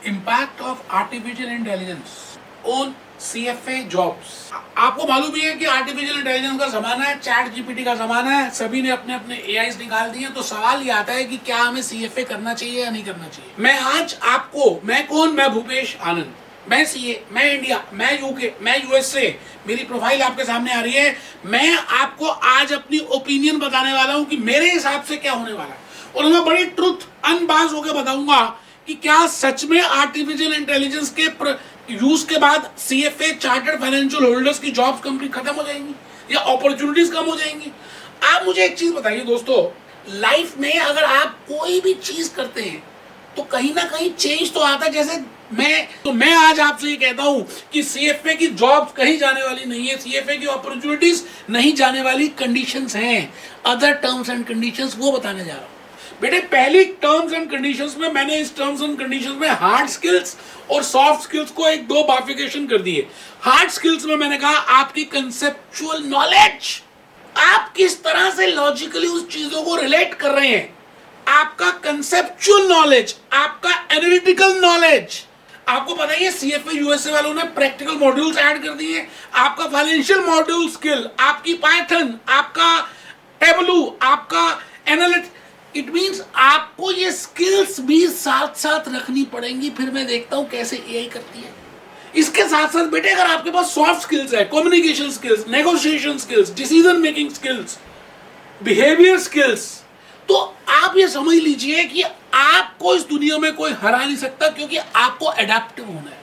Impact of artificial intelligence on CFA jobs. आपको मालूम ही है कि आर्टिफिशियल इंटेलिजेंस का जमाना है, चैट जीपीटी का जमाना है, सभी ने अपने अपने AIs निकाल दिए। तो सवाल ये आता है कि क्या हमें CFA करना चाहिए या नहीं करना चाहिए। मैं आज आपको, मैं भूपेश आनंद, मैं CA, मैं इंडिया, मैं UK, मैं USA, मेरी प्रोफाइल आपके सामने आ रही है। मैं आपको आज अपनी ओपिनियन बताने वाला हूं कि मेरे हिसाब से क्या होने वाला है, और मैं बड़ी ट्रुथ अनबाज होकर बताऊंगा कि क्या सच में आर्टिफिशियल इंटेलिजेंस के यूज के बाद CFA चार्टर्ड फाइनेंशियल होल्डर्स की जॉब्स कंपनी खत्म हो जाएंगी या अपॉर्चुनिटीज कम हो जाएंगी। आप मुझे एक चीज बताइए दोस्तों, लाइफ में अगर आप कोई भी चीज करते हैं तो कहीं ना कहीं चेंज तो आता है। जैसे मैं आज आपसे ये कहता हूं कि CFA की जॉब्स कहीं जाने वाली नहीं है, CFA की अपॉर्चुनिटीज नहीं जाने वाली, कंडीशंस हैं, अदर टर्म्स एंड कंडीशंस, वो बताने जा रहा हूं। बेटे पहली टर्म्स एंड कंडीशंस में मैंने इस टर्म्स एंड कंडीशंस में हार्ड स्किल्स और सॉफ्ट स्किल्स को एक दो बाइफिकेशन कर दिए। हार्ड स्किल्स में मैंने कहा आपकी कंसेप्चुअल नॉलेज, आप किस तरह से लॉजिकली उस चीजों को रिलेट कर रहे हैं, आपका कंसेप्चुअल नॉलेज, आपका एनालिटिकल नॉलेज। आपको पता है CFA USA वालों ने प्रैक्टिकल मॉड्यूल्स ऐड कर दिए। आपका फाइनेंशियल मॉड्यूल स्किल, आपकी पाइथन, आपका टेबलू, आपका एनालिटिक्स, इट मींस आपको ये स्किल्स भी साथ साथ रखनी पड़ेंगी। फिर मैं देखता हूं कैसे AI करती है। इसके साथ साथ बेटे अगर आपके पास सॉफ्ट स्किल्स है, communication skills, negotiation skills, decision making skills, behaviour skills, तो आप ये समझ लीजिए कि आपको इस दुनिया में कोई हरा नहीं सकता, क्योंकि आपको अडेप्टिव होना है।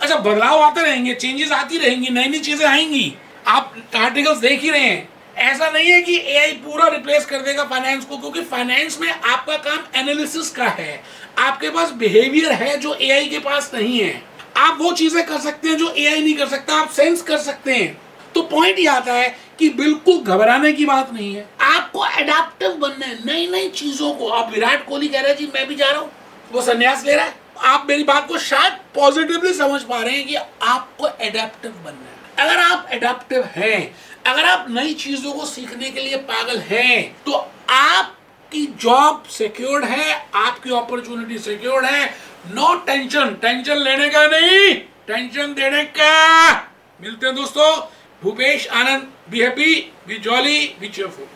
अच्छा, बदलाव आते रहेंगे, चेंजेस आती रहेंगी, नई नई चीजें आएंगी। आप आर्टिकल्स देख ही रहे हैं। ऐसा नहीं है कि AI पूरा रिप्लेस कर देगा फाइनेंस को, क्योंकि फाइनेंस में आपका काम एनालिसिस का है। आपके पास बिहेवियर है जो AI के पास नहीं है। आप वो चीजें कर सकते हैं जो AI नहीं कर सकता, आप सेंस कर सकते हैं। तो पॉइंट ये आता है कि बिल्कुल घबराने की बात नहीं है, आपको अडेप्टिव बनना है नई नई चीजों को। आप विराट कोहली कह रहे हैं जी मैं भी जा रहा हूं, वो संन्यास ले रहा है। आप मेरी बात को शायद पॉजिटिवली समझ पा रहे हैं कि आपको अडेप्टिव बनना है। अगर आप अडेप्टिव हैं, अगर आप नई चीजों को सीखने के लिए पागल हैं, तो आपकी जॉब सिक्योर्ड है, आपकी अपॉर्चुनिटी सिक्योर्ड है। नो टेंशन, टेंशन लेने का नहीं, टेंशन देने का। मिलते हैं दोस्तों। Bhupesh Anand, be happy, be jolly, be cheerful.